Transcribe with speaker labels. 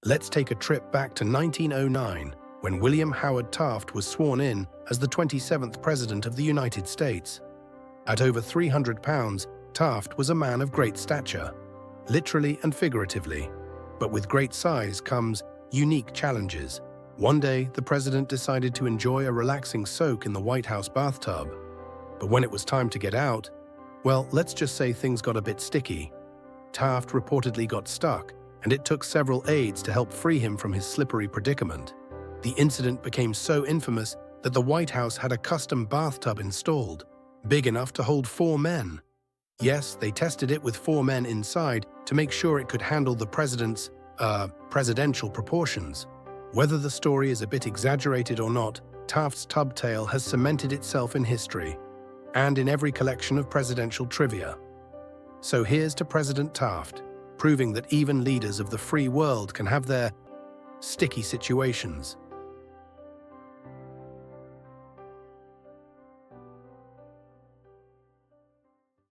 Speaker 1: Let's take a trip back to 1909, when William Howard Taft was sworn in as the 27th President of the United States. At over 300 pounds, Taft was a man of great stature, literally and figuratively. But with great size comes unique challenges. One day, the president decided to enjoy a relaxing soak in the White House bathtub. But when it was time to get out, well, let's just say things got a bit sticky. Taft reportedly got stuck, and it took several aides to help free him from his slippery predicament. The incident became so infamous that the White House had a custom bathtub installed, big enough to hold 4 men. Yes, they tested it with 4 men inside to make sure it could handle the president's, presidential proportions. Whether the story is a bit exaggerated or not, Taft's tub tale has cemented itself in history and in every collection of presidential trivia. So here's to President Taft, proving that even leaders of the free world can have their sticky situations.